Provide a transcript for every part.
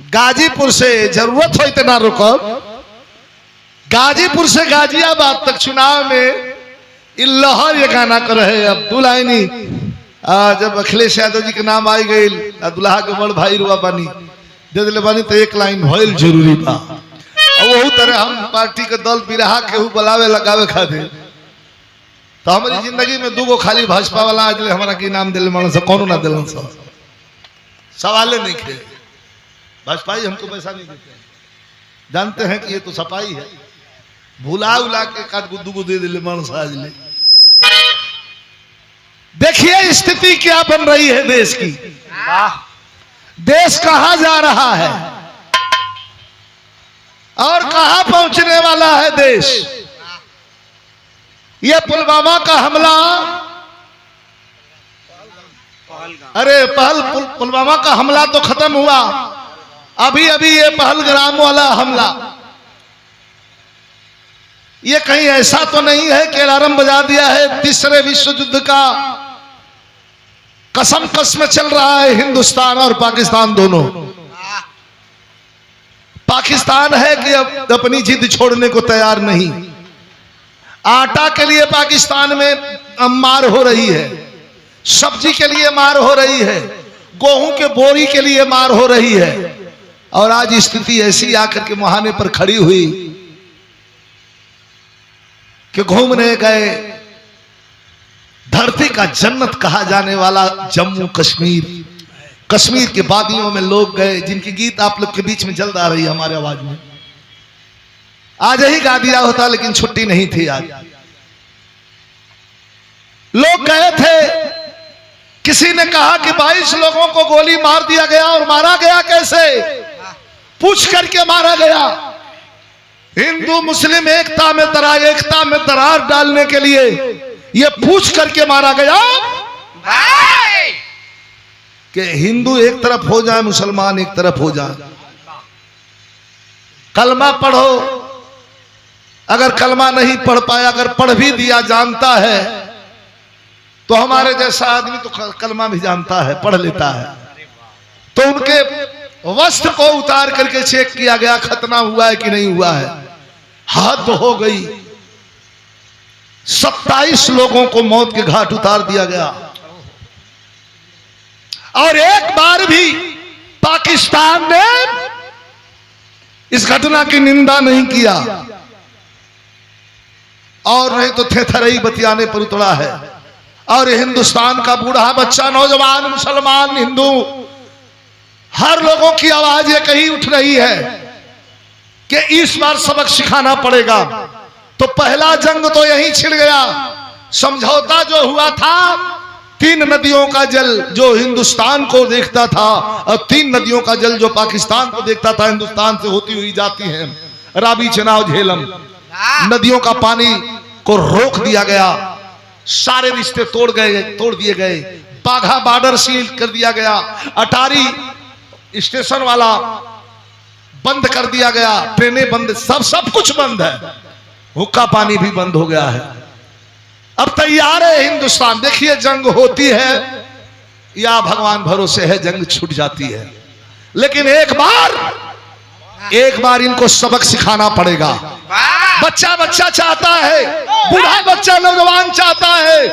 गाजीपुर से जरूरत हो इतना रुको, गाजीपुर से गाजियाबाद तक चुनाव में इल्लहर ये गाना कर रहे अब्दुल आइनी। जब अखिलेश यादव जी के नाम आई गई, दुल्हा के बड़ भाई रुआ बानी दे दिले बानी तो एक लाइन भइल जरूरी बा। वही तरह हम पार्टी के दल बिरहा केहू बुलावे लगावे खातिर, तो हमारी जिंदगी में दूगो खाली भाजपा वाला आज हमारा की नाम दिले मन से कौन ना दिलन सा, सवाले नहीं थे। भाजपा ही हमको पैसा नहीं देते, जानते हैं कि ये तो सपाई है, भुला उला के काट गुद्दू को दे दिले मन से आज ले। देखिए स्थिति क्या बन रही है देश की, देश कहां जा रहा है और कहां पहुंचने वाला है देश। यह पुलवामा का हमला, अरे पुलवामा का हमला तो खत्म हुआ, अभी अभी ये पहलगाम वाला हमला, ये कहीं ऐसा तो नहीं है कि अलार्म बजा दिया है तीसरे विश्व युद्ध का कसम कसम चल रहा है हिंदुस्तान और पाकिस्तान दोनों। पाकिस्तान है कि अब अपनी जिद छोड़ने को तैयार नहीं। आटा के लिए पाकिस्तान में मार हो रही है, सब्जी के लिए मार हो रही है, गेहूं के बोरी के लिए मार हो रही है, और आज स्थिति ऐसी आकर के मुहाने पर खड़ी हुई कि घूमने गए धरती का जन्नत कहा जाने वाला जम्मू कश्मीर, कश्मीर के वादियों में लोग गए जिनकी गीत आप लोग के बीच में जल्द आ रही है हमारे आवाज में। आज ही गा दिया होता लेकिन छुट्टी नहीं थी। आज लोग गए थे, किसी ने कहा कि 22 लोगों को गोली मार दिया गया, और मारा गया कैसे, पूछ करके मारा गया। हिंदू मुस्लिम एकता में दरार डालने के लिए यह पूछ करके मारा गया कि हिंदू एक तरफ हो जाए, मुसलमान एक तरफ हो जाए। कलमा पढ़ो, अगर कलमा नहीं पढ़ पाया, अगर पढ़ भी दिया जानता है तो हमारे जैसा आदमी तो कलमा भी जानता है, पढ़ लेता है। तो उनके वस्त्र को उतार करके चेक किया गया खतना हुआ है कि नहीं हुआ है। हद हो गई, 27 लोगों को मौत के घाट उतार दिया गया। और एक बार भी पाकिस्तान ने इस घटना की निंदा नहीं किया, और नहीं तो थेथरई बतियाने पर उतरा है। और हिंदुस्तान का बूढ़ा बच्चा, नौजवान, मुसलमान, हिंदू, हर लोगों की आवाज ये कही उठ रही है कि इस बार सबक सिखाना पड़ेगा। तो पहला जंग तो यहीं छिड़ गया। समझौता जो हुआ था, 3 नदियों का जल जो हिंदुस्तान को देखता था और 3 नदियों का जल जो पाकिस्तान को देखता था, हिंदुस्तान से होती हुई जाती है, रावी, चनाव, झेलम, नदियों का पानी को रोक दिया गया। सारे रिश्ते तोड़ दिए गए। बाघा बॉर्डर सील कर दिया गया, अटारी स्टेशन वाला बंद कर दिया गया, ट्रेनें बंद, सब कुछ बंद है, हुक्का पानी भी बंद हो गया है। अब तैयार है हिंदुस्तान। देखिए जंग होती है या भगवान भरोसे है जंग छूट जाती है, लेकिन एक बार इनको सबक सिखाना पड़ेगा। बच्चा चाहता है, बूढ़ा बच्चा, नौजवान चाहता है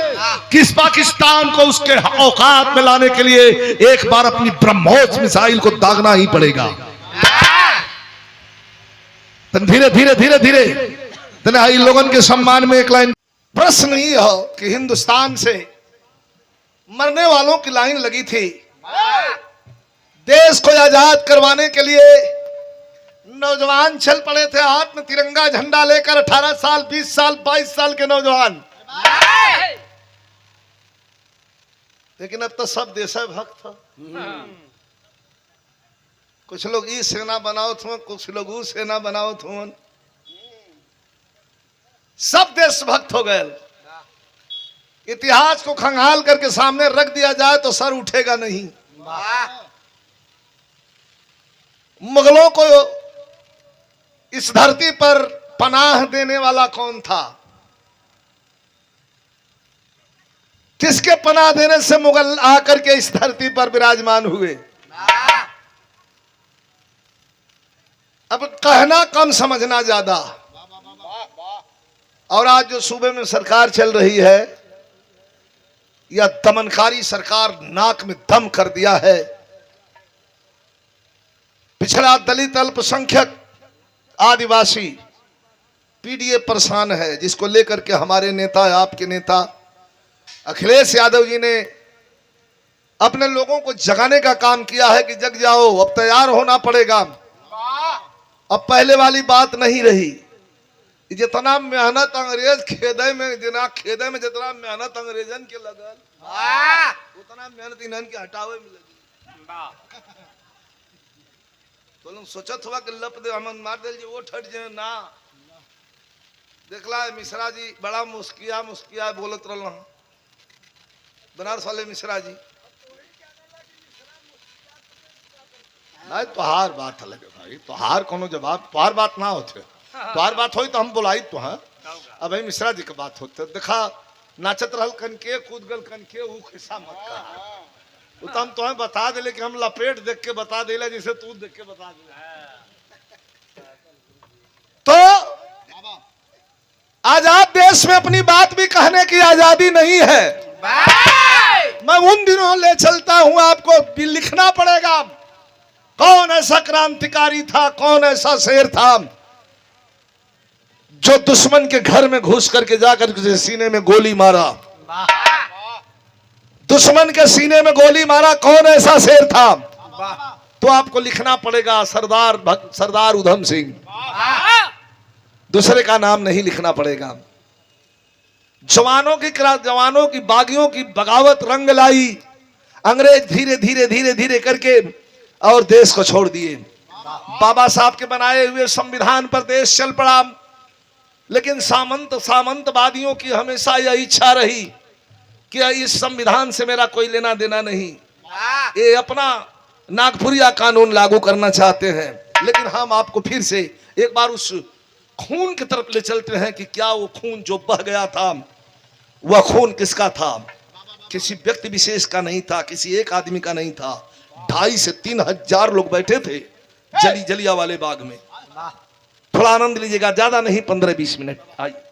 कि इस पाकिस्तान को उसके औकात में लाने के लिए एक बार अपनी ब्रह्मोस मिसाइल को दागना ही पड़ेगा। धीरे धीरे इन लोगों के सम्मान में एक लाइन। प्रश्न ये हो कि हिंदुस्तान से मरने वालों की लाइन लगी थी। देश को आजाद करवाने के लिए नौजवान चल पड़े थे, हाथ में तिरंगा झंडा लेकर, 18 साल, 20 साल, 22 साल के नौजवान। लेकिन अब तो सब देशभक्त हो। कुछ लोग ई सेना बनाओ थे, कुछ लोग ऊ सेना बनाओ थे, सब देशभक्त हो गए। इतिहास को खंगाल करके सामने रख दिया जाए तो सर उठेगा नहीं। मुगलों को इस धरती पर पनाह देने वाला कौन था? किसके पनाह देने से मुगल आकर के इस धरती पर विराजमान हुए? अब कहना कम समझना ज्यादा। और आज जो सूबे में सरकार चल रही है, यह दमनकारी सरकार नाक में दम कर दिया है। पिछड़ा, दलित, अल्पसंख्यक, आदिवासी पीडीए परेशान है, जिसको लेकर के हमारे नेता, आपके नेता अखिलेश यादव जी ने अपने लोगों को जगाने का काम किया है कि जग जाओ, अब तैयार होना पड़ेगा। अब पहले वाली बात नहीं रही। जितना मेहनत अंग्रेज खेदे में जितना मेहनत अंग्रेजन के लगल, उतना मेहनत इन्हन के हटावे में लगी। तो लोग सोचत हुआ कि लप दे हम मार दे वो ठट जाए ना। देखला मिश्रा जी बड़ा मुस्किया बोलत रहा, बनारस वाले मिश्रा जी। नहीं तोहार बात अलग है भाई, तोहार कोनो जवाब, तोहार बात ना होते, तोहार बात होई तो हम बुलाई तो हैं। अब भाई मिश्रा जी की बात होते, देखा नाचत रहल कनके, कूद गल कनके, वो खिस्सा मत कहा। तो हम तुम्हें बता दे कि हम लपेट देख के बता देला, जैसे तू देख के बता दे। तो आजाद देश में अपनी बात भी कहने की आजादी नहीं है। मैं उन दिनों ले चलता हूं, आपको भी लिखना पड़ेगा कौन ऐसा क्रांतिकारी था, कौन ऐसा शेर था जो दुश्मन के घर में घुस करके जाकर के सीने में गोली मारा। दुश्मन के सीने में गोली मारा, कौन ऐसा शेर था? तो आपको लिखना पड़ेगा सरदार उधम सिंह, दूसरे का नाम नहीं लिखना पड़ेगा। जवानों की बागियों की बगावत रंग लाई, अंग्रेज धीरे धीरे धीरे धीरे करके और देश को छोड़ दिए। बाबा साहब के बनाए हुए संविधान पर देश चल पड़ा। लेकिन सामंतवादियों की हमेशा यह इच्छा रही कि इस संविधान से मेरा कोई लेना देना नहीं, ये अपना नागपुरिया कानून लागू करना चाहते हैं। लेकिन हम आपको फिर से एक बार उस खून की तरफ ले चलते हैं कि क्या वो खून जो बह गया था, वह खून किसका था? किसी व्यक्ति विशेष का नहीं था, किसी एक आदमी का नहीं था। 2,500 से 3,000 लोग बैठे थे जलिया वाले बाग में। थोड़ा आनंद लीजिएगा, ज्यादा नहीं, 15-20 मिनट। आइए।